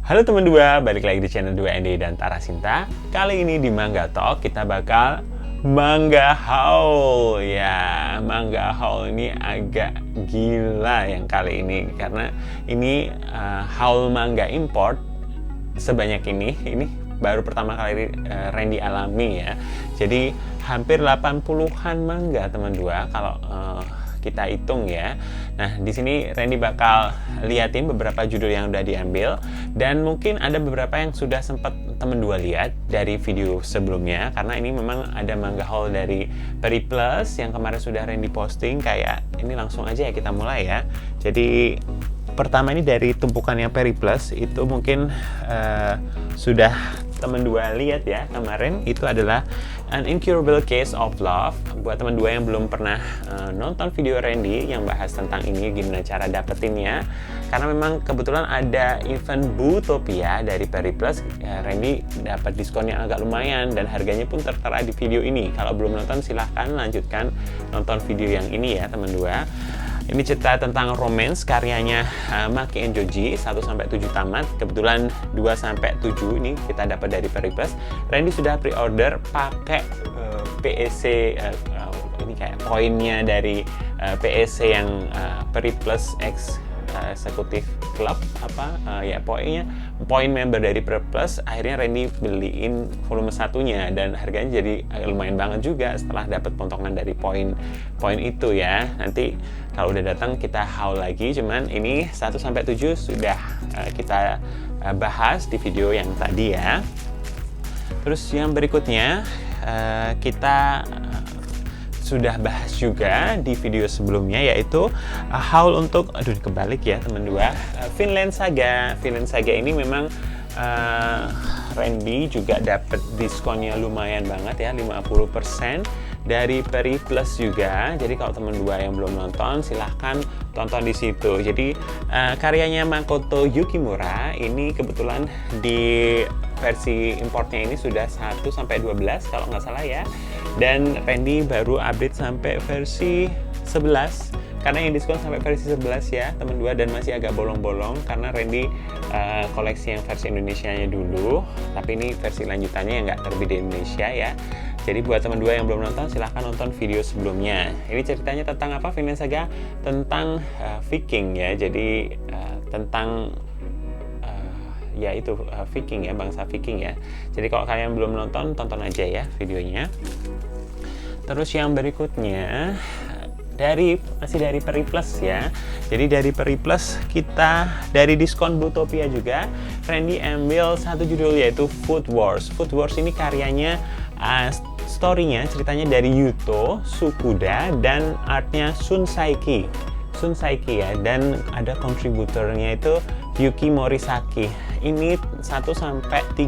Halo teman dua, balik lagi di channel 2ND dan Tara Sinta. Kali ini di Manga Talk kita bakal manga haul. Ya, manga haul ini agak gila yang kali ini karena ini haul manga import sebanyak ini baru pertama kali Randy alami ya. Jadi hampir 80-an manga teman dua kalau kita hitung ya. Nah, di sini Randy bakal liatin beberapa judul yang udah diambil dan mungkin ada beberapa yang sudah sempat temen dua lihat dari video sebelumnya karena ini memang ada manga haul dari Periplus yang kemarin sudah Randy posting. Kayak ini langsung aja ya kita mulai ya. Jadi pertama ini dari tumpukannya Periplus itu mungkin sudah teman dua lihat ya kemarin, itu adalah An Incurable Case of Love. Buat teman dua yang belum pernah nonton video Randy yang bahas tentang ini, gimana cara dapetinnya, karena memang kebetulan ada event Bootopia dari Periplus, Randy dapat diskon yang agak lumayan dan harganya pun tertera di video ini. Kalau belum nonton silahkan lanjutkan nonton video yang ini ya teman dua. Ini cerita tentang romance karyanya Maki and Joji 1-7 tamat. Kebetulan 2-7 ini kita dapat dari Periplus. Randy sudah pre-order pakai PEC, ini kayak poinnya dari PEC yang Periplus X Executive Club ya poinnya, poin member dari Periplus. Akhirnya Randy beliin volume satunya dan harganya jadi lumayan banget juga setelah dapat potongan dari poin itu ya. Nanti kalau udah datang kita haul lagi, cuman ini 1-7 sudah kita bahas di video yang tadi ya. Terus yang berikutnya kita sudah bahas juga di video sebelumnya, yaitu haul untuk kebalik ya teman dua, Vinland Saga. Vinland Saga ini memang Randy juga dapat diskonnya lumayan banget ya, 50% dari Periplus juga. Jadi kalau teman dua yang belum nonton silahkan tonton di situ. Jadi karyanya Makoto Yukimura ini kebetulan di versi importnya ini sudah 1-12 kalau nggak salah ya, dan Randy baru update sampai versi 11 karena yang diskon sampai versi 11 ya teman dua, dan masih agak bolong-bolong karena Randy koleksi yang versi Indonesianya dulu, tapi ini versi lanjutannya yang nggak terbit di Indonesia ya. Jadi buat teman dua yang belum nonton silahkan nonton video sebelumnya. Ini ceritanya tentang apa Vinland Saga? Tentang Viking ya, jadi tentang ya itu Viking ya, bangsa Viking ya. Jadi kalau kalian belum nonton, tonton aja ya videonya. Terus yang berikutnya masih dari Periplus ya. Jadi dari Periplus kita dari diskon Bootopia juga Randy ambil satu judul yaitu Food Wars. Food Wars ini karyanya story-nya ceritanya dari Yuto Tsukuda dan artnya Shun Saiki ya, dan ada kontributornya itu Yuki Morisaki. Ini 1-36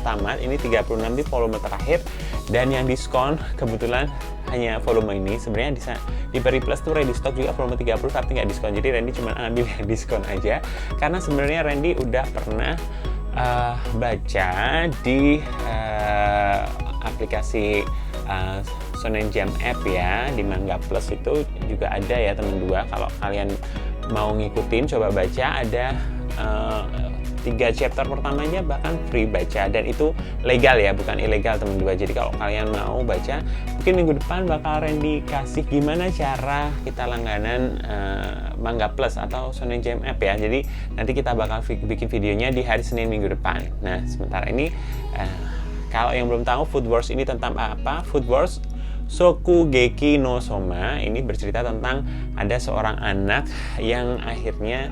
tamat, ini 36 di volume terakhir, dan yang diskon kebetulan hanya volume ini. Sebenarnya di Periplus tuh ready stock juga volume 30 tapi nggak diskon, jadi Randy cuma ambil yang diskon aja karena sebenarnya Randy udah pernah baca di aplikasi Shonen Jump app ya, di Manga Plus itu juga ada ya teman dua. Kalau kalian mau ngikutin coba baca, ada 3 chapter pertamanya bahkan free baca, dan itu legal ya, bukan ilegal teman dua. Jadi kalau kalian mau baca, mungkin minggu depan bakal Randy kasih gimana cara kita langganan Manga Plus atau Shonen Jump app ya. Jadi nanti kita bakal bikin videonya di hari Senin minggu depan. Nah sementara ini kalau yang belum tahu Food Wars ini tentang apa, Food Wars Shokugeki no Soma ini bercerita tentang ada seorang anak yang akhirnya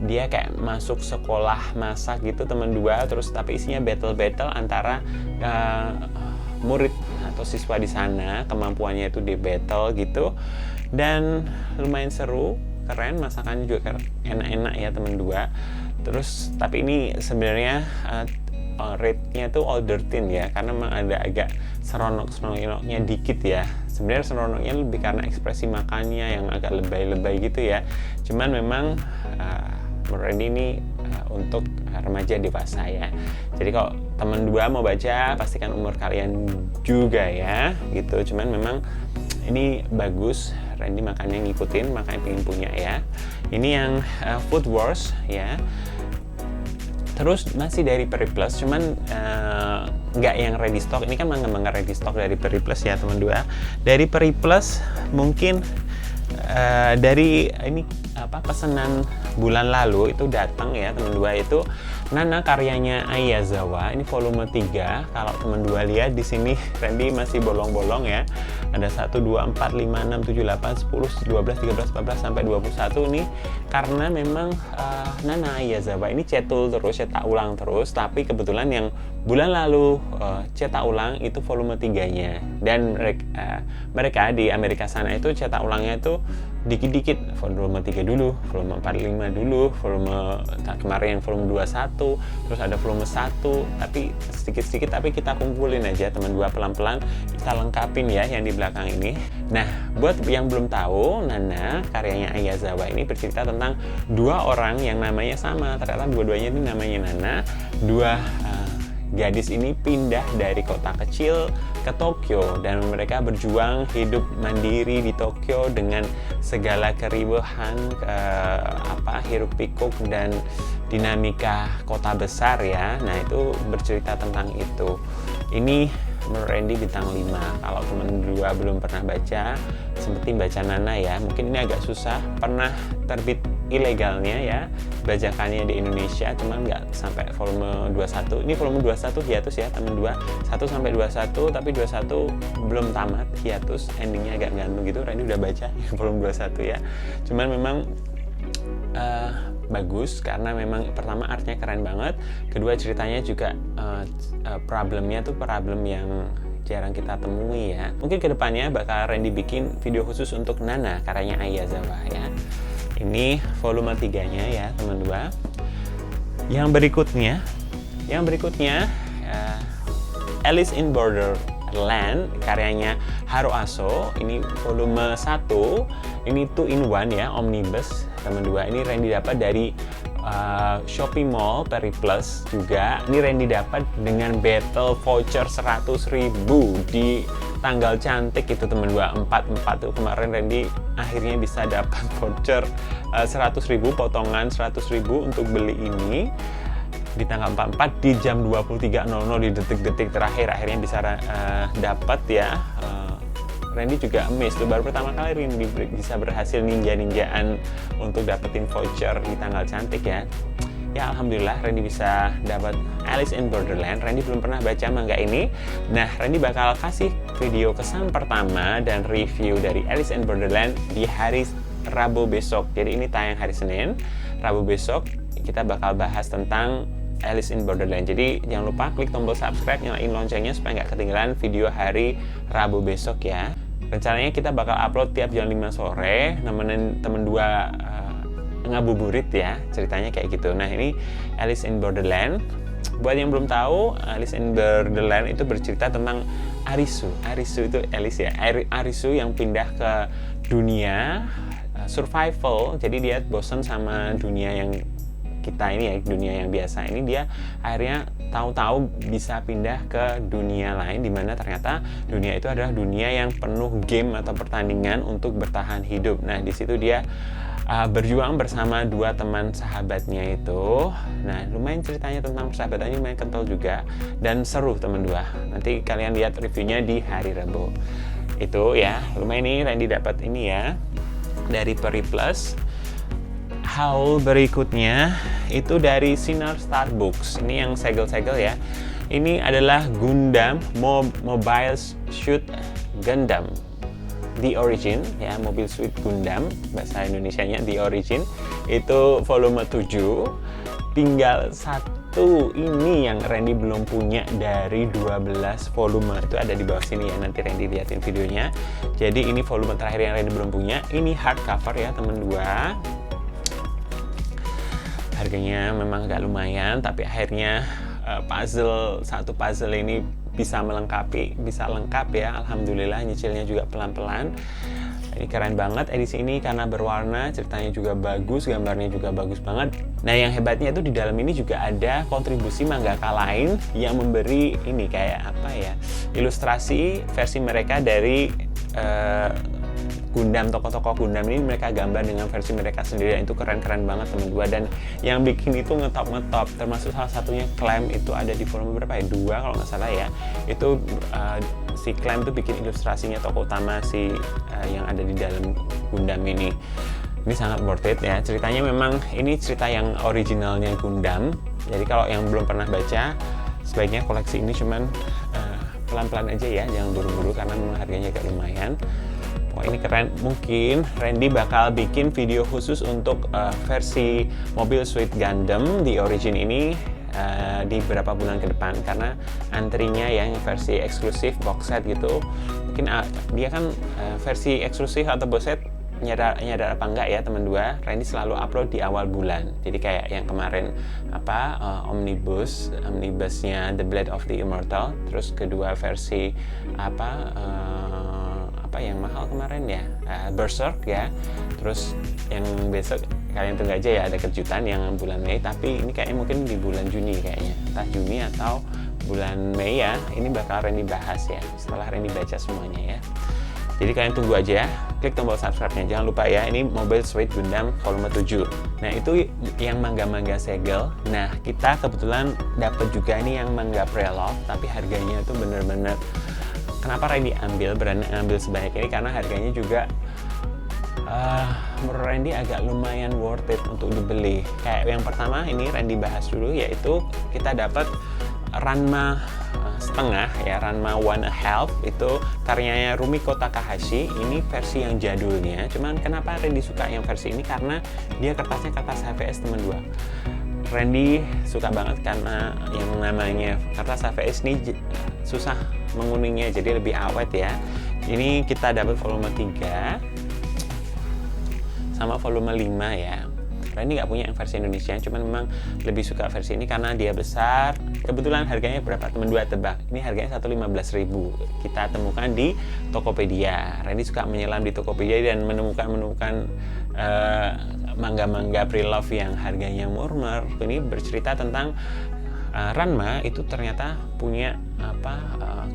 dia kayak masuk sekolah masak gitu teman dua, terus tapi isinya battle antara murid atau siswa di sana, kemampuannya itu di battle gitu, dan lumayan seru, keren, masakannya juga enak-enak ya teman dua. Terus tapi ini sebenarnya rate-nya tuh older teen ya, karena memang ada agak seronok-seronoknya dikit ya. Sebenarnya seronoknya lebih karena ekspresi makannya yang agak lebay-lebay gitu ya. Cuman memang menurut Randy ini untuk remaja dewasa ya. Jadi kalau teman dua mau baca pastikan umur kalian juga ya gitu. Cuman memang ini bagus, Randy makanya ngikutin, makanya pengen punya ya. Ini yang Food Wars ya. Terus masih dari Periplus, cuman nggak yang ready stock. Ini kan manga ready stock dari Periplus ya teman dua. Dari Periplus mungkin dari ini pesanan bulan lalu itu datang ya teman dua, itu Nana karyanya Aizawa. Ini volume 3. Kalau teman dua lihat di sini Randy masih bolong-bolong ya. Ada 1 2 4 5 6 7 8 10 12 13 14 sampai 21 nih, karena memang Nana Aizawa ini cetak ulang terus, tapi kebetulan yang bulan lalu cetak ulang itu volume 3-nya, dan mereka di Amerika sana itu cetak ulangnya itu dikit-dikit, volume 3 dulu, volume 45 dulu, volume kemarin yang volume 21, terus ada volume 1, tapi sedikit-sedikit, tapi kita kumpulin aja teman dua, pelan-pelan kita lengkapin ya yang di belakang ini. Nah, buat yang belum tahu, Nana karyanya Aizawa ini bercerita tentang dua orang yang namanya sama, ternyata dua-duanya ini namanya Nana. Dua gadis ini pindah dari kota kecil ke Tokyo, dan mereka berjuang hidup mandiri di Tokyo dengan segala keribuhan, hiruk pikuk dan dinamika kota besar ya. Nah, itu bercerita tentang itu. Ini menurut Randy bintang 5. Kalau teman dua belum pernah baca, sempetin baca Nana ya. Mungkin ini agak susah, pernah terbit ilegalnya ya bajakannya di Indonesia, cuman nggak sampai volume 21. Ini volume 21 hiatus ya teman dua, 1 sampai 21, tapi 21 belum tamat, hiatus, endingnya agak gantung gitu. Randy udah baca volume 21 ya, cuman memang bagus karena memang pertama artnya keren banget, kedua ceritanya juga problemnya tuh problem yang jarang kita temui ya. Mungkin kedepannya bakal Randy bikin video khusus untuk Nana karyanya Aizawa ya. Ini volume 3-nya ya teman dua. Yang berikutnya Alice in Borderland karyanya Haruaso. Ini volume 1. Ini 2-in-1 ya, omnibus teman dua. Ini Randy dapat dari Shopee Mall Periplus juga. Ini Randy dapat dengan battle voucher 100.000 di tanggal cantik itu teman dua, 44 tuh kemarin Randy akhirnya bisa dapat voucher 100.000, potongan 100.000 untuk beli ini di tanggal 44 di jam 23.00 di detik-detik terakhir akhirnya bisa dapat ya. Randy juga amazed tuh, baru pertama kali Randy bisa berhasil ninja-ninjaan untuk dapetin voucher di tanggal cantik ya. Ya alhamdulillah Randy bisa dapat Alice in Borderland. Randy belum pernah baca manga ini. Nah, Randy bakal kasih video kesan pertama dan review dari Alice in Borderland di hari Rabu besok. Jadi ini tayang hari Senin, Rabu besok kita bakal bahas tentang Alice in Borderland. Jadi jangan lupa klik tombol subscribe, nyalain loncengnya supaya nggak ketinggalan video hari Rabu besok ya. Rencananya kita bakal upload tiap jam 5 sore, nemenin temen dua ngabuburit ya, ceritanya kayak gitu. Nah, ini Alice in Borderland. Buat yang belum tahu, Alice in Borderland itu bercerita tentang Arisu. Arisu itu Alice ya. Arisu yang pindah ke dunia survival. Jadi dia bosan sama dunia yang kita ini ya, dunia yang biasa ini. Dia akhirnya tahu-tahu bisa pindah ke dunia lain, di mana ternyata dunia itu adalah dunia yang penuh game atau pertandingan untuk bertahan hidup. Nah, di situ dia berjuang bersama dua teman sahabatnya itu. Nah, lumayan ceritanya tentang persahabatannya lumayan kental juga dan seru teman dua. Nanti kalian lihat reviewnya di hari Rabu. Itu ya, lumayan nih Randy dapat ini ya dari Periplus. Haul berikutnya itu dari Sinar Star Books. Ini yang segel-segel ya. Ini adalah Gundam Mobile Suit Gundam The Origin ya, Mobile Suit Gundam bahasa Indonesianya The Origin. Itu volume 7. Tinggal satu ini yang Randy belum punya dari 12 volume. Itu ada di bawah sini ya, nanti Randy liatin videonya. Jadi ini volume terakhir yang Randy belum punya. Ini hardcover ya teman dua. Harganya memang agak lumayan, tapi akhirnya satu puzzle ini bisa lengkap ya. Alhamdulillah, nyicilnya juga pelan-pelan. Ini keren banget edisi ini karena berwarna, ceritanya juga bagus, gambarnya juga bagus banget. Nah, yang hebatnya itu di dalam ini juga ada kontribusi mangaka lain yang memberi ini kayak ilustrasi versi mereka dari Gundam, tokoh-tokoh Gundam ini mereka gambar dengan versi mereka sendiri, dan itu keren-keren banget teman dua. Dan yang bikin itu ngetop, termasuk salah satunya Clamp, itu ada di volume berapa ya, 2 kalau nggak salah ya. Itu si Clamp tuh bikin ilustrasinya tokoh utama si yang ada di dalam Gundam ini. Ini sangat worth it ya. Ceritanya memang ini cerita yang originalnya Gundam. Jadi kalau yang belum pernah baca, sebaiknya koleksi ini, cuman pelan-pelan aja ya, jangan buru-buru karena memang harganya agak lumayan. Wah, ini keren. Mungkin Randy bakal bikin video khusus untuk versi Mobile Suit Gundam di Origin ini di beberapa bulan ke depan, karena antrinya yang versi eksklusif box set gitu. Mungkin dia kan versi eksklusif atau box set nyadar apa enggak ya teman dua, Randy selalu upload di awal bulan. Jadi kayak yang kemarin omnibusnya The Blade of the Immortal, terus kedua versi apa yang mahal kemarin ya, Berserk ya. Terus yang besok kalian tunggu aja ya, ada kejutan yang bulan Mei, tapi ini kayaknya mungkin di bulan Juni kayaknya, entah Juni atau bulan Mei ya. Ini bakal Randy bahas ya setelah Randy baca semuanya ya. Jadi kalian tunggu aja, klik tombol subscribe-nya. Jangan lupa ya, ini Mobile Suit Gundam volume 7. Nah, itu yang manga-manga segel. Nah, kita kebetulan dapat juga nih yang manga pre-love, tapi harganya tuh bener-bener, kenapa Randy berani ambil sebanyak ini, karena harganya juga menurut Randy agak lumayan worth it untuk dibeli. Kayak yang pertama ini Randy bahas dulu, yaitu kita dapat Ranma setengah ya, Ranma 1/2, itu karyanya Rumiko Takahashi. Ini versi yang jadulnya, cuman kenapa Randy suka yang versi ini, karena dia kertasnya kertas HVS teman dua. Randy suka banget karena yang namanya kertas HVS ini susah menguningnya, jadi lebih awet ya. Ini kita dapat volume 3 sama volume 5 ya. Randy nggak punya yang versi Indonesia, cuman memang lebih suka versi ini karena dia besar. Kebetulan harganya berapa teman dua, tebak? Ini harganya 115.000. Kita temukan di Tokopedia. Randy suka menyelam di Tokopedia dan menemukan manga-manga pre-love yang harganya murmur. Ini bercerita tentang Ranma itu ternyata punya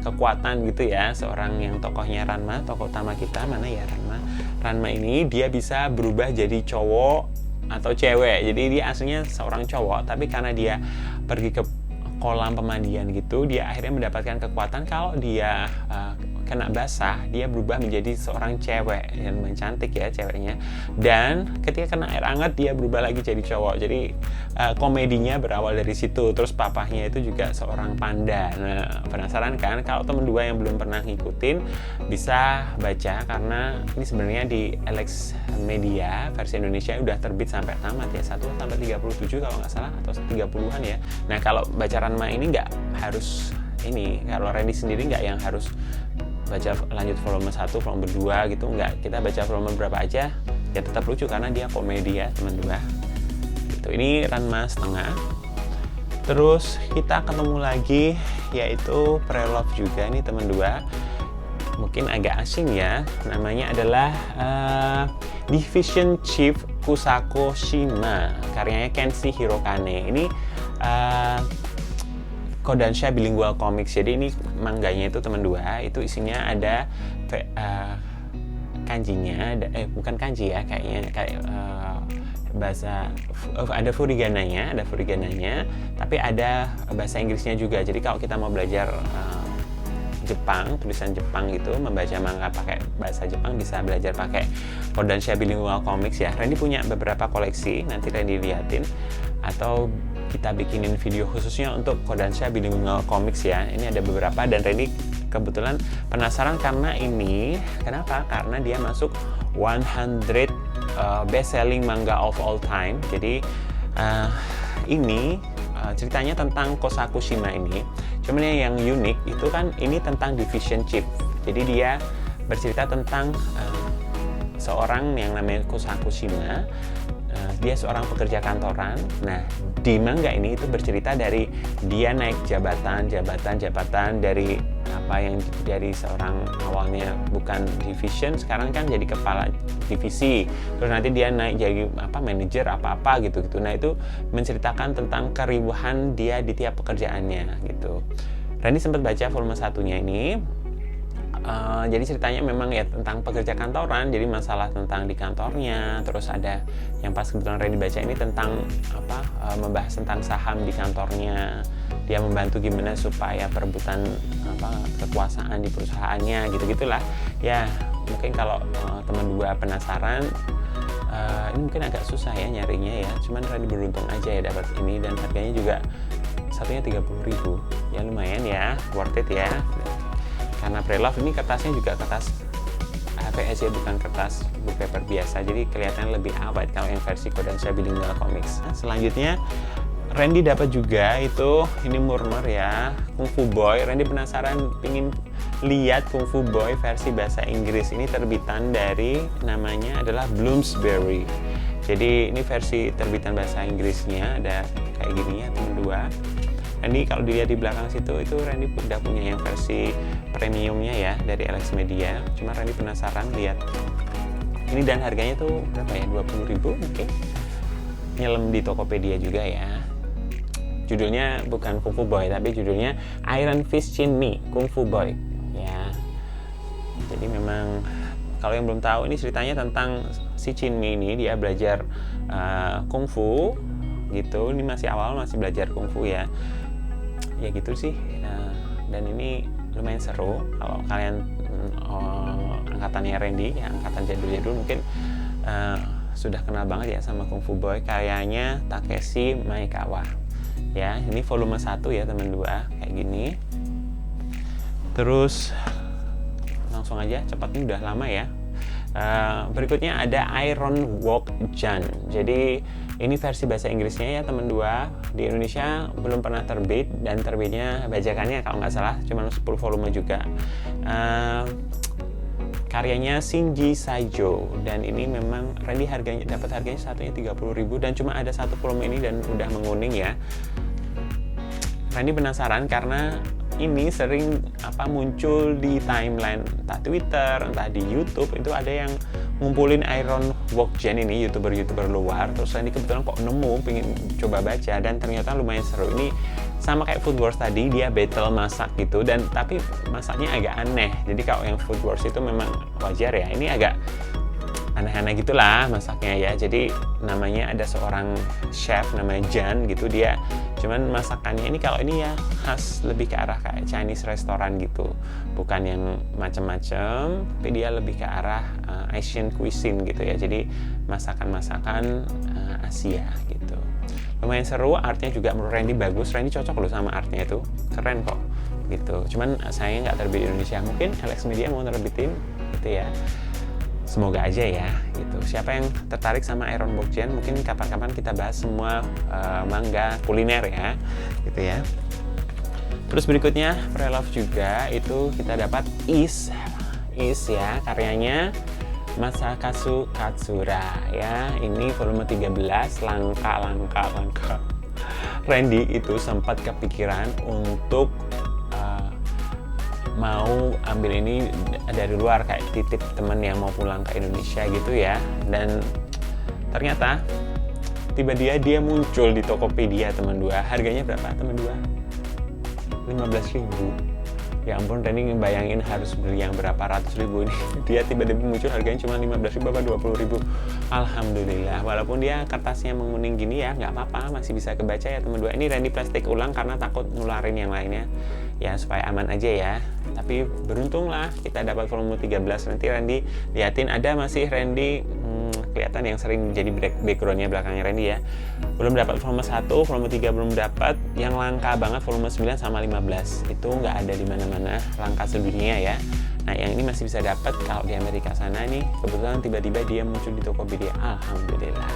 kekuatan gitu ya. Seorang yang tokohnya Ranma, tokoh utama kita, mana ya Ranma ini dia bisa berubah jadi cowok atau cewek. Jadi dia aslinya seorang cowok, tapi karena dia pergi ke kolam pemandian gitu, dia akhirnya mendapatkan kekuatan kalau dia kena basah, dia berubah menjadi seorang cewek yang cantik ya ceweknya. Dan ketika kena air hangat, dia berubah lagi jadi cowok. Jadi komedinya berawal dari situ. Terus papahnya itu juga seorang panda. Nah, penasaran kan? Kalau temen dua yang belum pernah ngikutin, bisa baca, karena ini sebenarnya di Alex Media versi Indonesia udah terbit sampai tamat ya, 1-37 kalau nggak salah, atau 30-an ya. Nah, kalau baca Ranma ini nggak harus ini, kalau Randy sendiri nggak yang harus baca lanjut volume 1, volume 2 gitu, nggak. Kita baca volume berapa aja ya tetap lucu karena dia komedi ya teman dua gitu. Ini Ranma setengah. Terus kita ketemu lagi yaitu pre-love juga nih teman dua, mungkin agak asing ya, namanya adalah Division Chief Kusako Shima, karyanya Kenshi Hirokane. Ini Kodansha Bilingual Comics. Jadi ini mangganya itu teman dua, itu isinya ada kanjinya, bukan kanji ya, kayak bahasa, ada furigananya, tapi ada bahasa Inggrisnya juga. Jadi kalau kita mau belajar Jepang, tulisan Jepang gitu, membaca manga pakai bahasa Jepang, bisa belajar pakai Kodansha Bilingual Comics ya. Randy punya beberapa koleksi, nanti Randy liatin, atau kita bikinin video khususnya untuk Kodansha Bilingual Comics ya. Ini ada beberapa, dan Randy kebetulan penasaran karena ini, kenapa? Karena dia masuk 100 best selling manga of all time. Jadi ini ceritanya tentang Kosaku Shima ini. Cuman yang unik itu kan ini tentang Division Chief. Jadi dia bercerita tentang seorang yang namanya Kosaku Shima. Dia seorang pekerja kantoran. Nah, di manga ini itu bercerita dari dia naik jabatan dari apa yang dari seorang awalnya bukan division, sekarang kan jadi kepala divisi. Terus nanti dia naik jadi manajer apa gitu. Nah, itu menceritakan tentang keriuhan dia di tiap pekerjaannya gitu. Randy sempat baca volume 1-nya ini. Jadi ceritanya memang ya tentang pekerja kantoran, jadi masalah tentang di kantornya, terus ada yang pas kebetulan Randy baca ini tentang membahas tentang saham di kantornya, dia membantu gimana supaya perebutan kekuasaan di perusahaannya, gitu-gitulah ya. Mungkin kalau teman 2 penasaran, ini mungkin agak susah ya nyarinya ya, cuman Randy beruntung aja ya dapat ini, dan harganya juga satunya 30.000 ya, lumayan ya, worth it ya. Karena Pre-Love ini kertasnya juga kertas HVS ya, bukan kertas book paper biasa, jadi kelihatan lebih awet kalau yang versi Kodansha Bilingual Comics. Nah, selanjutnya Randy dapat juga itu, ini Murmur ya, Kung Fu Boy. Randy penasaran pingin lihat Kung Fu Boy versi bahasa Inggris. Ini terbitan dari, namanya adalah Bloomsbury. Jadi ini versi terbitan bahasa Inggrisnya, ada kayak gini ya teman 2. Randy kalau dilihat di belakang situ, itu Randy udah punya yang versi premiumnya ya dari Alex Media. Cuma Randy penasaran lihat ini, dan harganya tuh berapa ya, 20.000 mungkin. Nyelem di Tokopedia juga ya. Judulnya bukan Kung Fu Boy, tapi judulnya Iron Fist Chin Mi Kung Fu Boy ya. Jadi memang kalau yang belum tahu, ini ceritanya tentang si Chin Mi ini, dia belajar Kung Fu gitu. Ini masih awal, masih belajar Kung Fu ya gitu sih. Dan ini lumayan seru kalau kalian angkatannya Randy ya, angkatan jadul-jadul mungkin sudah kenal banget ya sama Kung Fu Boy, karyanya Takeshi Maekawa ya. Ini volume 1 ya teman 2, kayak gini. Terus langsung aja, cepat, ini udah lama ya. Berikutnya ada Iron Walk Jan. Jadi ini versi bahasa Inggrisnya ya teman 2. Di Indonesia belum pernah terbit, dan terbitnya bajakannya kalau nggak salah cuma 10 volume juga. Karyanya Shinji Saijo, dan ini memang Randy dapat harganya satunya 30.000, dan cuma ada 1 volume ini dan udah menguning ya. Randy penasaran karena ini sering muncul di timeline entah Twitter, entah di YouTube, itu ada yang ngumpulin Iron Walk Jan ini, youtuber luar. Terus ini kebetulan kok nemu, pengen coba baca, dan ternyata lumayan seru. Ini sama kayak Food Wars tadi, dia battle masak gitu, dan tapi masaknya agak aneh. Jadi kalau yang Food Wars itu memang wajar ya, ini agak aneh-aneh gitulah masaknya ya. Jadi namanya ada seorang chef namanya Jan gitu, dia cuman masakannya ini, kalau ini ya khas lebih ke arah kayak Chinese restoran gitu, bukan yang macam-macam, tapi dia lebih ke arah Asian cuisine gitu ya. Jadi masakan-masakan Asia gitu. Lumayan seru, artnya juga menurut Randy bagus. Randy cocok loh sama artnya, itu keren kok gitu. Cuman sayangnya nggak terbit di Indonesia, mungkin Alex Media mau terbitin gitu ya. Semoga aja ya gitu. Siapa yang tertarik sama Iron Walk Jan, mungkin kapan-kapan kita bahas semua manga kuliner ya gitu ya. Terus berikutnya Pre-Love juga, itu kita dapat Is ya, karyanya Masakazu Katsura ya. Ini volume 13, langka. Randy itu sempat kepikiran untuk mau ambil ini dari luar, kayak titip temen yang mau pulang ke Indonesia gitu ya. Dan ternyata dia muncul di Tokopedia teman 2. Harganya berapa teman 2? 15.000. Ya ampun, Randy ngebayangin harus beli yang berapa ratus ribu ini. Dia tiba-tiba muncul harganya cuma 15.000 apa 20.000. Alhamdulillah, walaupun dia kertasnya menguning gini ya, nggak apa-apa, masih bisa kebaca ya teman 2. Ini Randy plastik ulang karena takut nularin yang lainnya ya, supaya aman aja ya. Tapi beruntung lah kita dapat volume 13. Nanti Randy liatin, ada masih Randy kelihatan yang sering jadi backgroundnya belakangnya Randy ya. Belum dapat volume 1, volume 3 belum dapat. Yang langka banget volume 9 sama 15. Itu nggak ada di mana-mana, langka sedunia ya. Nah yang ini masih bisa dapat kalau di Amerika sana nih. Kebetulan tiba-tiba dia muncul di Tokopedia. Alhamdulillah.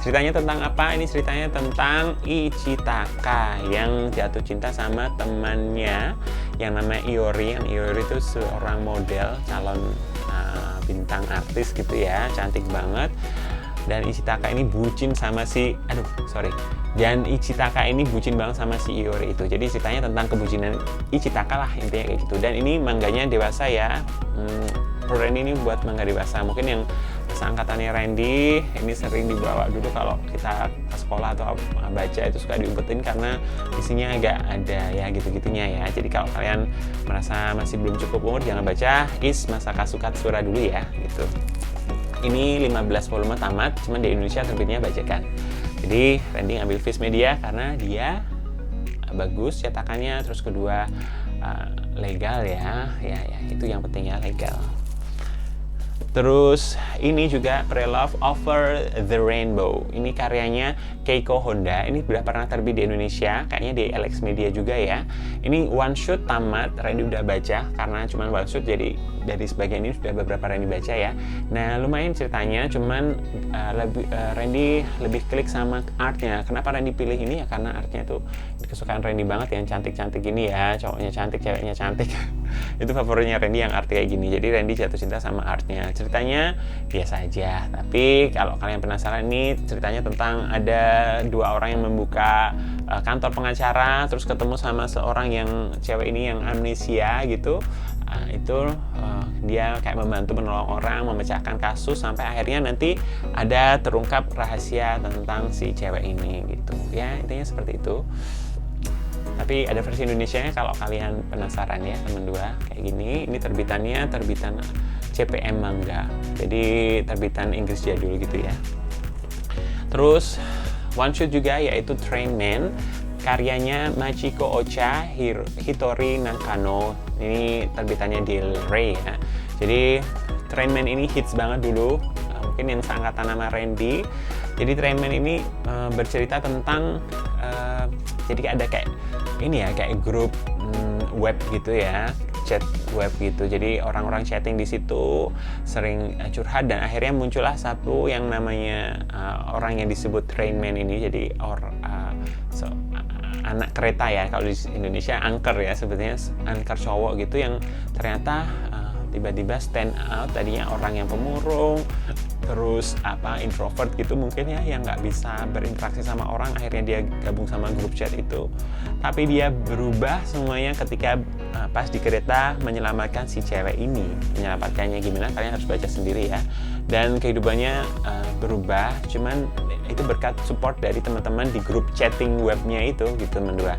Ceritanya tentang apa? Ini ceritanya tentang Ichitaka yang jatuh cinta sama temannya yang namanya Iori. Yang Iori itu seorang model, calon bintang artis gitu ya, cantik banget. Dan Ichitaka ini bucin sama Dan Ichitaka ini bucin banget sama si Iori itu. Jadi ceritanya tentang kebucinan Ichitaka lah intinya kayak gitu. Dan ini mangganya dewasa ya. Program ini buat manga dewasa. Mungkin yang seangkatannya Randy. Ini sering dibawa dulu kalau kita ke sekolah atau baca itu suka diumpetin karena isinya agak ada ya gitu-gitunya ya. Jadi kalau kalian merasa masih belum cukup umur jangan baca Is Masa Kasukatsura dulu ya gitu. Ini 15 volume tamat, cuman di Indonesia terbitnya Bajakan. Jadi Randy ngambil Viz Media karena dia bagus cetakannya, terus kedua legal ya itu yang penting ya, legal. Terus ini juga Pre-Love Over the Rainbow. Ini karyanya Keiko Honda. Ini sudah pernah terbit di Indonesia, kayaknya di LX Media juga ya. Ini one shot tamat, Randy udah baca karena cuma one shot, jadi dari sebagian ini sudah beberapa Randy baca ya. Nah lumayan ceritanya, cuman Randy lebih klik sama artnya. Kenapa Randy pilih ini ya? Karena artnya tuh kesukaan Randy banget, yang cantik-cantik ini ya, cowoknya cantik, ceweknya cantik. Itu favoritnya Randy yang art kayak gini. Jadi Randy jatuh cinta sama artnya. Ceritanya biasa aja, tapi kalau kalian penasaran, ini ceritanya tentang ada dua orang yang membuka kantor pengacara, terus ketemu sama seorang yang cewek ini yang amnesia gitu. Dia kayak membantu menolong orang, memecahkan kasus sampai akhirnya nanti ada terungkap rahasia tentang si cewek ini gitu ya, intinya seperti itu. Tapi ada versi Indonesianya kalau kalian penasaran ya teman dua, kayak gini. Ini terbitan CPM Manga, jadi terbitan Inggris jadul gitu ya. Terus one shot juga yaitu Train Man, karyanya Machiko Ocha, Hitori Nakano. Ini terbitannya Del Rey ya. Jadi Train Man ini hits banget dulu, mungkin yang seangkatan nama Randy. Jadi Train Man ini bercerita tentang jadi ada kayak ini ya, kayak grup web gitu ya, chat web gitu. Jadi orang-orang chatting di situ sering curhat dan akhirnya muncullah satu yang namanya orang yang disebut Train Man ini. Jadi anak kereta ya, kalau di Indonesia angker ya sebetulnya, angker cowok gitu yang ternyata tiba-tiba stand out. Tadinya orang yang pemurung, terus introvert gitu mungkin ya, yang nggak bisa berinteraksi sama orang, akhirnya dia gabung sama grup chat itu. Tapi dia berubah semuanya ketika pas di kereta menyelamatkan si cewek ini. Menyelamatkannya gimana kalian harus baca sendiri ya. Dan kehidupannya berubah, cuman itu berkat support dari teman-teman di grup chatting webnya itu gitu teman dua.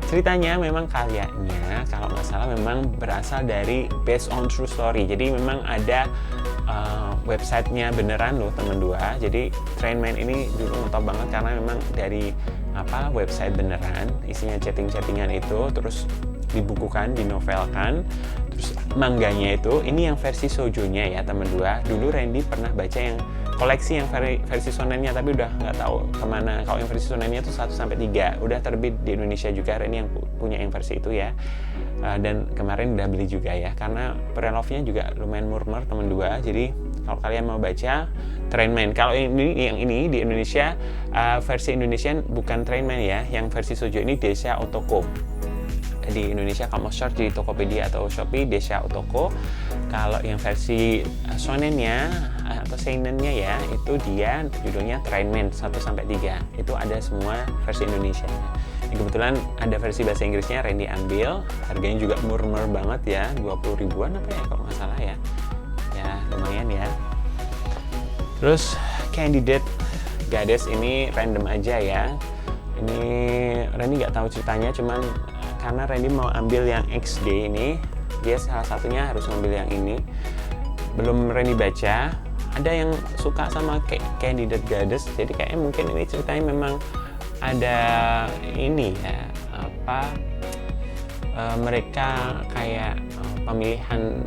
Ceritanya memang kayaknya kalau nggak salah memang berasal dari based on true story. Jadi memang ada websitenya beneran loh teman dua. Jadi Train Man ini dulu ngetop banget karena memang dari website beneran, isinya chattingan itu, terus dibukukan, dinovelkan. Terus mangganya itu, ini yang versi shoujo-nya ya teman dua. Dulu Randy pernah baca yang koleksi yang versi shonennya, tapi udah nggak tahu kemana. Kalau yang versi shonennya itu 1-3 udah terbit di Indonesia juga, Randy yang punya yang versi itu ya. Dan kemarin udah beli juga ya, karena pre-love-nya juga lumayan murmur teman dua. Jadi kalau kalian mau baca Train Man, kalau yang ini di Indonesia versi Indonesian bukan Train Man ya, yang versi shoujo ini Desha Otoko. Di Indonesia kamu search di Tokopedia atau Shopee Desha Otoko. Kalau yang versi shonennya atau seinennya ya, itu dia judulnya Train Man 1-3. Itu ada semua versi Indonesia. Kebetulan ada versi bahasa Inggrisnya Randy ambil, harganya juga murmur banget ya, 20 ribuan apa ya kalau nggak salah ya. Ya lumayan ya. Terus Candidate Goddess ini random aja ya. Ini Randy nggak tahu ceritanya, cuman karena Randy mau ambil yang XD ini, dia salah satunya harus ngambil yang ini. Belum Randy baca, ada yang suka sama Candidate Goddess, jadi kayaknya mungkin ini ceritanya memang ada ini ya, mereka kayak pemilihan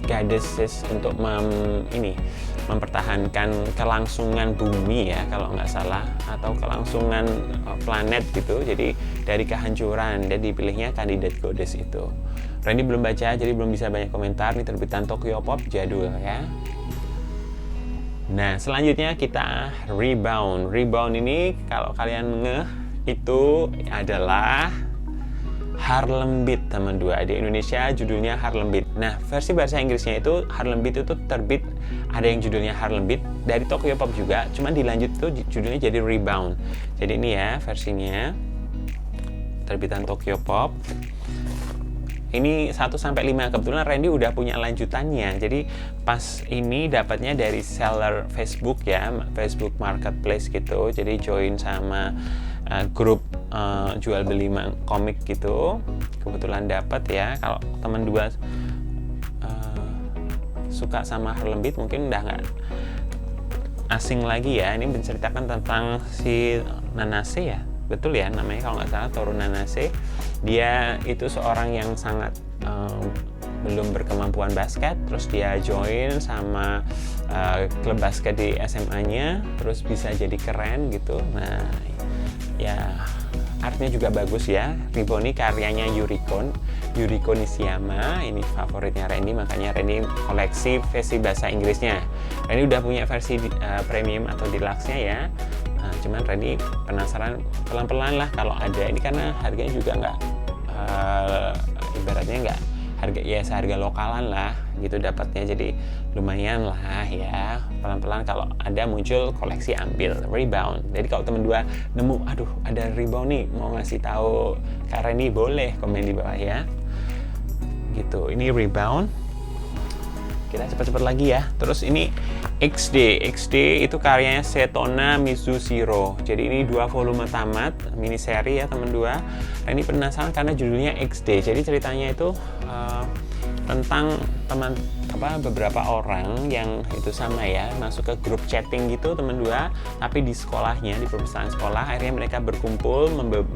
goddesses untuk mempertahankan kelangsungan bumi ya kalau nggak salah, atau kelangsungan planet gitu. Jadi dari kehancuran dia dipilihnya Candidate Goddess itu. Randy belum baca jadi belum bisa banyak komentar. Ini terbitan Tokyo Pop jadul ya. Nah selanjutnya kita Rebound. Rebound ini kalau kalian ngeh itu adalah Harlem Beat teman dua. Di Indonesia judulnya Harlem Beat. Nah versi bahasa Inggrisnya itu Harlem Beat itu terbit, ada yang judulnya Harlem Beat dari Tokyo Pop juga, cuman dilanjut itu judulnya jadi Rebound. Jadi ini ya versinya terbitan Tokyo Pop. ini 1-5. Kebetulan Randy udah punya lanjutannya. Jadi pas ini dapatnya dari seller Facebook ya, Facebook Marketplace gitu. Jadi join sama grup jual beli komik gitu. Kebetulan dapat ya. Kalau teman dua suka sama Harlem Beat mungkin udah nggak asing lagi ya. Ini menceritakan tentang si Nanase ya, betul ya namanya kalau nggak salah, Toru Nanase. Dia itu seorang yang sangat belum berkemampuan basket, terus dia join sama klub basket di SMA-nya, terus bisa jadi keren gitu. Nah ya artnya juga bagus ya. Riboni karyanya Yuriko Nishiyama, ini favoritnya Randy, makanya Randy koleksi versi bahasa Inggrisnya. Randy udah punya versi premium atau deluxe-nya ya. Nah, cuman Randy penasaran, pelan-pelan lah kalau ada ini, karena harganya juga nggak ibaratnya nggak harga ya seharga lokalan lah gitu dapatnya, jadi lumayan lah ya. Pelan-pelan kalau ada muncul koleksi ambil. Rebound, jadi kalau temen dua nemu aduh ada Rebound nih mau ngasih tahu Kak Randy, boleh komen di bawah ya gitu. Ini Rebound, kita cepet-cepet lagi ya. Terus ini XD itu karyanya Setona Mizushiro. Jadi ini 2 volume tamat, mini seri ya teman dua. Ini penasaran karena judulnya XD. Jadi ceritanya itu tentang beberapa orang yang itu sama ya, masuk ke grup chatting gitu teman dua, tapi di sekolahnya, di perpustakaan sekolah. Akhirnya mereka berkumpul membuat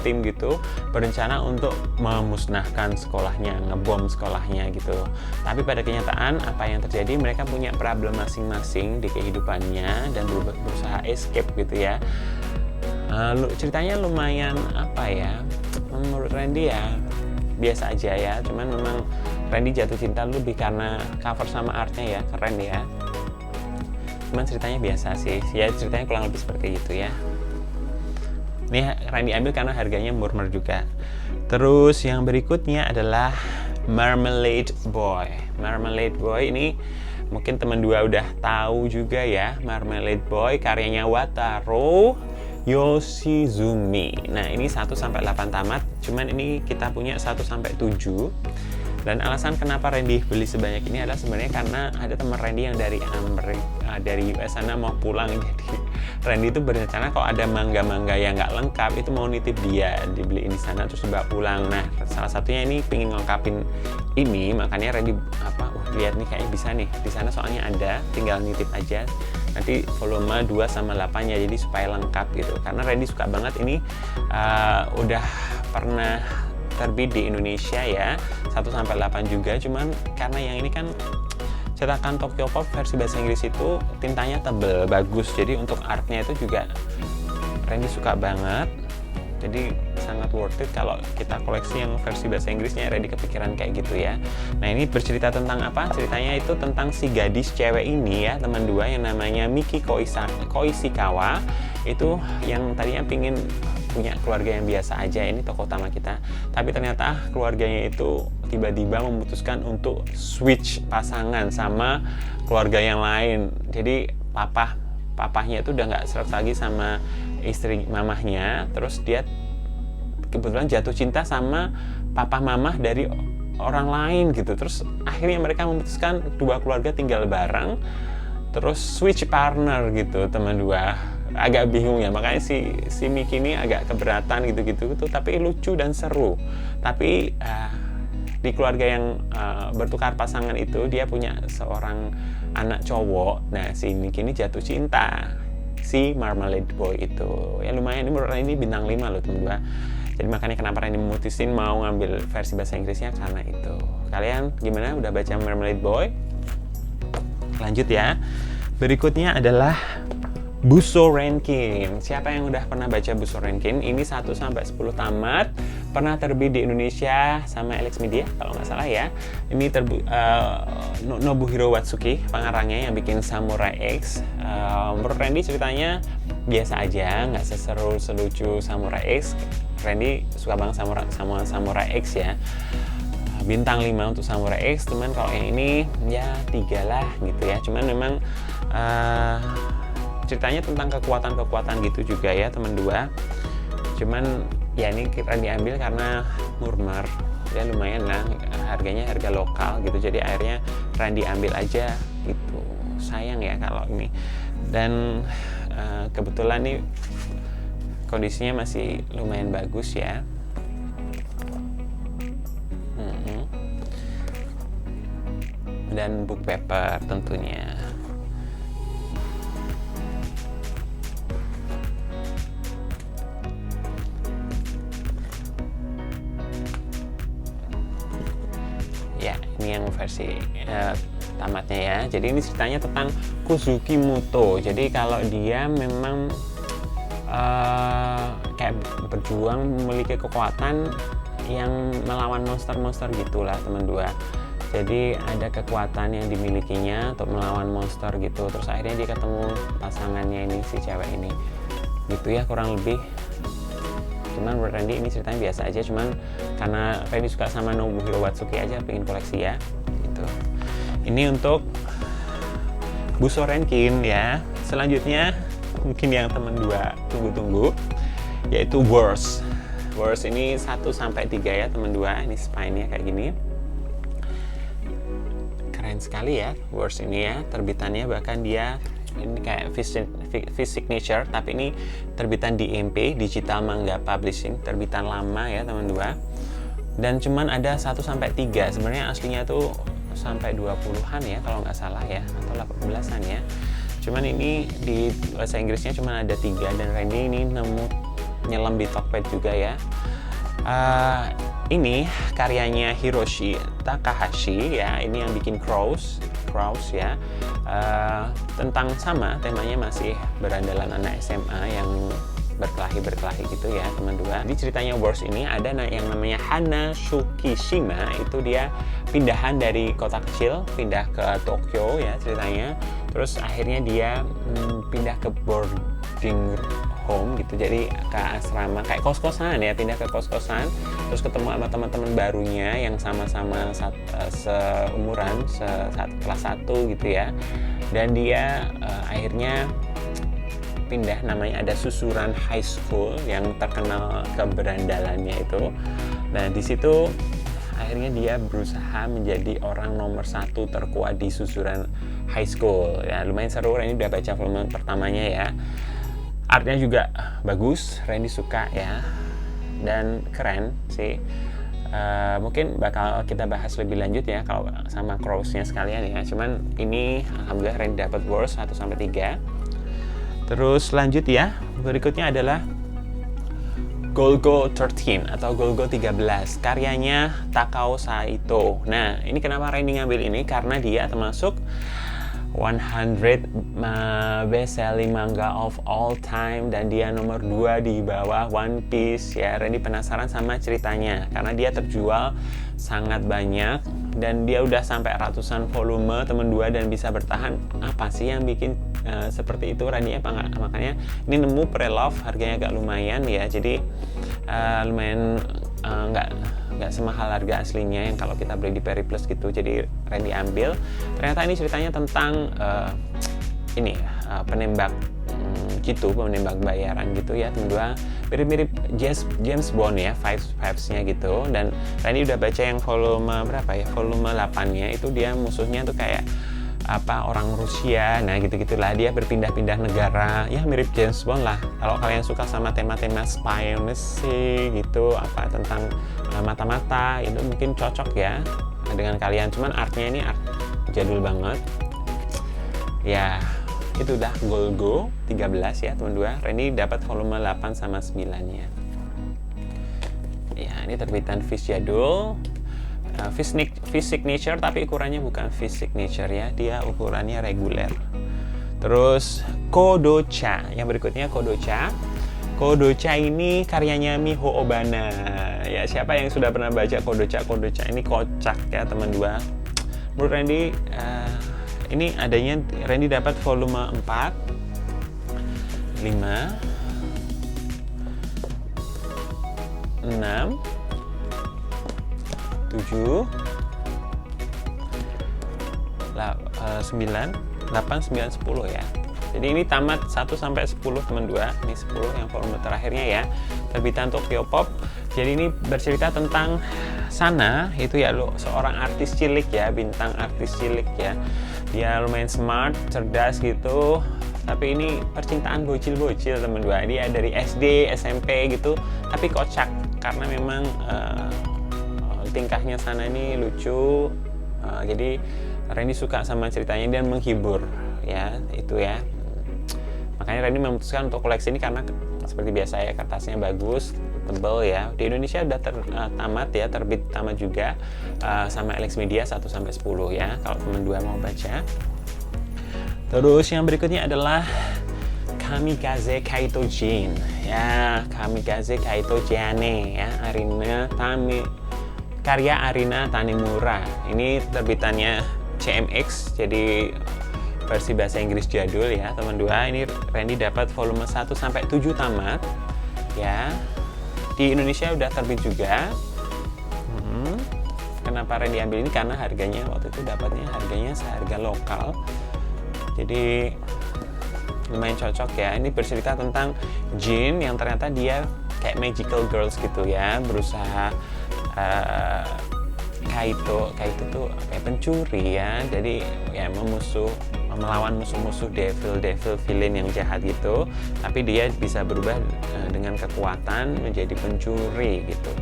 tim gitu, berencana untuk memusnahkan sekolahnya, ngebom sekolahnya gitu. Tapi pada kenyataan apa yang terjadi, mereka punya problem masing-masing di kehidupannya dan berusaha escape gitu ya. Ceritanya lumayan menurut Randy ya biasa aja ya, cuman memang Randy jatuh cinta lebih karena cover sama artnya ya, keren ya. Cuman ceritanya biasa sih ya, ceritanya kurang lebih seperti itu ya. Ini Randy ambil karena harganya murmur juga. Terus yang berikutnya adalah Marmalade Boy ini mungkin teman dua udah tahu juga ya. Marmalade Boy karyanya Wataru Yoshizumi. Nah ini 1-8 tamat, cuman ini kita punya 1-7. Dan alasan kenapa Randy beli sebanyak ini adalah sebenarnya karena ada teman Randy yang dari dari US sana mau pulang. Jadi Randy itu berencana kalau ada mangga-mangga yang nggak lengkap itu mau nitip dia, dibeliin di sana terus dibawa pulang. Nah salah satunya ini pengen ngelengkapin ini, makanya Randy lihat nih kayaknya bisa nih di sana, soalnya ada, tinggal nitip aja. Nanti volume 2-8 ya, jadi supaya lengkap gitu. Karena Randy suka banget ini, udah pernah terbit di Indonesia ya, 1-8 juga. Cuman karena yang ini kan cetakan Tokyo Pop versi bahasa Inggris itu tintanya tebel, bagus. Jadi untuk artnya itu juga Randy suka banget. Jadi sangat worth it kalau kita koleksi yang versi bahasa Inggrisnya. Randy kepikiran kayak gitu ya. Nah ini bercerita tentang apa? Ceritanya itu tentang si gadis cewek ini ya, teman dua yang namanya Miki Koishikawa. Itu yang tadinya pingin punya keluarga yang biasa aja, ini tokoh utama kita. Tapi ternyata keluarganya itu tiba-tiba memutuskan untuk switch pasangan sama keluarga yang lain. Jadi papahnya itu udah nggak serap lagi sama istri mamahnya, terus dia kebetulan jatuh cinta sama papa mamah dari orang lain gitu. Terus akhirnya mereka memutuskan dua keluarga tinggal bareng, terus switch partner gitu teman dua. Agak bingung ya, makanya si Miki ini agak keberatan gitu, tapi lucu dan seru. Tapi di keluarga yang bertukar pasangan itu dia punya seorang anak cowok. Nah si Miki ini jatuh cinta si Marmalade Boy itu ya, lumayan. Ini bintang 5 loh teman dua. Jadi makanya kenapa Randy memutusin mau ngambil versi bahasa Inggrisnya karena itu. Kalian gimana, udah baca Marmalade Boy? Lanjut ya. Berikutnya adalah Busou Renkin. Siapa yang udah pernah baca Busou Renkin? Ini 1-10 tamat, pernah terbit di Indonesia sama Alex Media kalau nggak salah ya. Ini Nobuhiro Watsuki pengarangnya yang bikin Samurai X. Menurut Randy ceritanya biasa aja, nggak selucu Samurai X. Randy suka banget sama Samurai X ya. Bintang 5 untuk Samurai X, cuman kalau yang ini ya 3 lah gitu ya. Cuman memang ceritanya tentang kekuatan gitu juga ya teman dua. Cuman ya ini kita diambil karena murmur ya lumayan lah, harganya harga lokal gitu, jadi akhirnya Randy ambil aja gitu. Sayang ya kalau ini, dan kebetulan nih kondisinya masih lumayan bagus ya. Dan book paper tentunya. Ya, ini yang versi tamatnya ya. Jadi ini ceritanya tentang Kuzuki Muto. Jadi kalau dia memang kayak berjuang memiliki kekuatan yang melawan monster-monster gitulah teman dua. Jadi ada kekuatan yang dimilikinya untuk melawan monster gitu. Terus akhirnya dia ketemu pasangannya ini, si cewek ini. Gitu ya kurang lebih. Cuman menurut Randy ini ceritanya biasa aja. Cuman karena Randy suka sama Nobuhiro Watsuki aja, pengen koleksi ya. Gitu. Ini untuk Busou Renkin ya. Selanjutnya mungkin yang teman dua tunggu-tunggu, yaitu Wars. Wars ini 1-3 ya teman dua. Ini spine-nya kayak gini. Keren sekali ya Wars ini ya, terbitannya bahkan dia ini kayak Fish Signature, tapi ini terbitan DMP, Digital Manga Publishing, terbitan lama ya teman dua. Dan cuman ada 1-3, sebenarnya aslinya tuh sampai 20-an ya kalau nggak salah ya, atau 18-an ya. Cuman ini di bahasa Inggrisnya cuma ada 3, dan Randy ini nemu nyelam di Tokped juga ya. Ini karyanya Hiroshi Takahashi ya, ini yang bikin Crows ya. Tentang sama temanya, masih berandalan anak SMA yang berkelahi gitu ya teman dua. Di ceritanya Wars ini ada yang namanya Hana Tsukishima, itu dia pindahan dari kota kecil pindah ke Tokyo ya ceritanya. Terus akhirnya dia pindah ke boarding home gitu, jadi ke asrama kayak kos-kosan ya, pindah ke kos-kosan, terus ketemu sama teman-teman barunya yang sama-sama seumuran, kelas 1 gitu ya. Dan dia akhirnya pindah, namanya ada Susuran High School yang terkenal keberandalannya itu. Nah di situ akhirnya dia berusaha menjadi orang nomor 1 terkuat di Susuran High School ya. Lumayan seru, Randy udah baca volume pertamanya ya. Artnya juga bagus, Randy suka ya, dan keren sih. Mungkin bakal kita bahas lebih lanjut ya kalau sama Crows-nya sekalian ya. Cuman ini alhamdulillah Randy dapat Wars 1-3. Terus lanjut ya, berikutnya adalah Golgo 13 atau Golgo 13, karyanya Takao Saito. Nah ini kenapa Randy ngambil ini, karena dia termasuk 100 best selling manga of all time, dan dia nomor 2 di bawah One Piece ya. Randy penasaran sama ceritanya karena dia terjual sangat banyak dan dia udah sampai ratusan volume teman dua, dan bisa bertahan. Apa sih yang bikin seperti itu Randy? Makanya ini nemu pre-love, harganya agak lumayan ya, jadi lumayan nggak semahal harga aslinya yang kalau kita beli di Periplus gitu. Jadi Randy ambil, ternyata ini ceritanya tentang penembak gitu, penembak bayaran gitu ya teman dua, mirip-mirip James Bond ya, vibes-nya gitu. Dan Randy udah baca yang volume berapa ya, volume 8-nya itu dia musuhnya tuh kayak orang Rusia, nah gitu-gitulah, dia berpindah-pindah negara ya, mirip James Bond lah. Kalau kalian suka sama tema-tema spionage gitu, tentang mata-mata, itu mungkin cocok ya dengan kalian. Cuman artnya ini art jadul banget ya. Itu udah Golgo 13 ya teman dua. Randy dapat volume 8 sama 9-nya ya. Ini terbitan Fish jadul, Fish Signature, tapi ukurannya bukan Fish Signature ya, dia ukurannya reguler. Terus Kodocha, yang berikutnya Kodocha. Kodocha ini karyanya Miho Obana ya. Siapa yang sudah pernah baca Kodocha? Kodocha ini kocak ya teman dua. Menurut Randy ini adanya, Randy dapat volume 4, 5, 6, 7, 9, 8, 9, 10 ya. Jadi ini tamat 1-10 teman dua. Ini 10 yang volume terakhirnya ya, terbitan Tokyo Pop. Jadi ini bercerita tentang Sana itu ya lo seorang artis cilik ya, bintang artis cilik ya. Dia lumayan smart, cerdas gitu. Tapi ini percintaan bocil-bocil teman dua. Dia dari SD, SMP gitu, tapi kocak karena memang tingkahnya Sana ini lucu. Jadi Randy suka sama ceritanya dan menghibur ya, itu ya. Makanya Randy memutuskan untuk koleksi ini karena seperti biasa ya, kertasnya bagus, tebal ya. Di Indonesia udah tamat ya, terbit tamat juga sama Alex Media 1-10 ya, kalau teman dua mau baca. Terus yang berikutnya adalah Kamikaze Kaito Jin ya, Kamikaze Kaito Jane ya, karya Arina Tanemura. Ini terbitannya CMX, jadi versi bahasa Inggris jadul ya teman dua. Ini Randy dapat volume 1-7 tamat ya. Di Indonesia udah terbit juga. Kenapa Randy ambil ini? Karena harganya waktu itu dapatnya harganya seharga lokal, jadi lumayan cocok ya. Ini bercerita tentang Jin yang ternyata dia kayak magical girls gitu ya, berusaha Kaito tuh kayak pencuri ya, jadi ya melawan musuh-musuh devil villain yang jahat gitu, tapi dia bisa berubah dengan kekuatan menjadi pencuri gitu.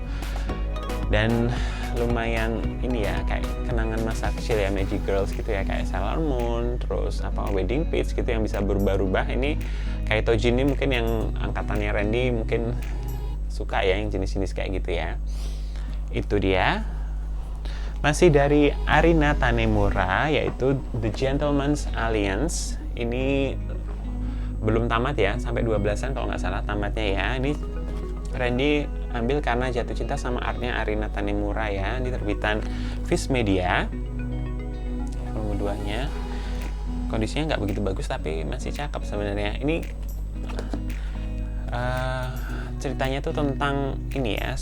Dan lumayan ini ya, kayak kenangan masa kecil ya, Magic Girls gitu ya, kayak Sailor Moon, terus Wedding Peach gitu yang bisa berubah-ubah. Ini Kaito Jin ini mungkin yang angkatannya Randy mungkin suka ya yang jenis-jenis kayak gitu ya. Itu dia. Masih dari Arina Tanemura, yaitu The Gentleman's Alliance. Ini belum tamat ya, sampai 12-an kalau nggak salah tamatnya ya. Ini Randy ambil karena jatuh cinta sama artnya Arina Tanemura ya. Ini terbitan Viz Media. Volume 2-nya. Kondisinya nggak begitu bagus tapi masih cakep sebenarnya. Ini ceritanya tuh tentang ini ya,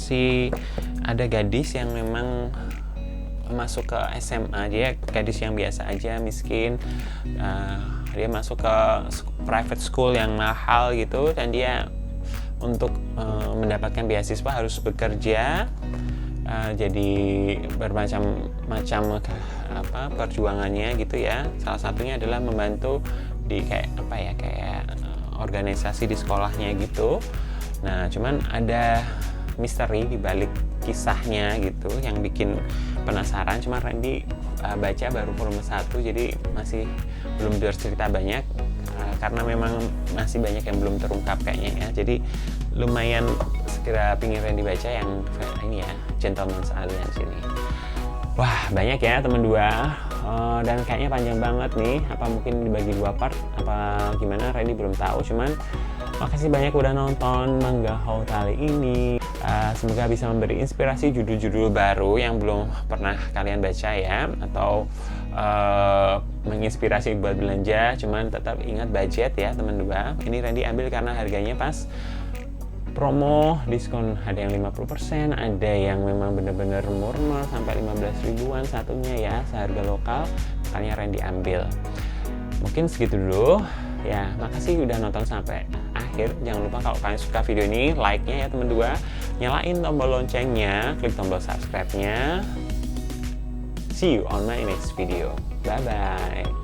ada gadis yang memang masuk ke SMA, dia gadis yang biasa aja, miskin. Dia masuk ke private school yang mahal gitu, dan dia untuk mendapatkan beasiswa harus bekerja, jadi bermacam-macam perjuangannya gitu ya. Salah satunya adalah membantu di kayak organisasi di sekolahnya gitu. Nah, cuman ada misteri di balik kisahnya gitu yang bikin penasaran. Cuma Randy baca baru volume 1, jadi masih belum bercerita banyak karena memang masih banyak yang belum terungkap kayaknya ya. Jadi lumayan segera pingin Randy baca yang ini ya, Gentleman's Alliance ini. Wah, banyak ya teman dua, dan kayaknya panjang banget nih. Apa mungkin dibagi 2 part apa gimana, Randy belum tahu. Cuman makasih banyak udah nonton Manga Haul kali ini. Semoga bisa memberi inspirasi judul-judul baru yang belum pernah kalian baca ya, atau menginspirasi buat belanja. Cuman tetap ingat budget ya teman dua. Ini Randy ambil karena harganya pas promo, diskon, ada yang 50%, ada yang memang bener-bener murmur sampai 15 ribuan satunya ya, seharga lokal. Makanya Randy ambil. Mungkin segitu dulu ya. Makasih udah nonton sampai akhir. Jangan lupa kalau kalian suka video ini, like-nya ya teman dua, nyalain tombol loncengnya, klik tombol subscribe-nya. See you on my next video. Bye bye.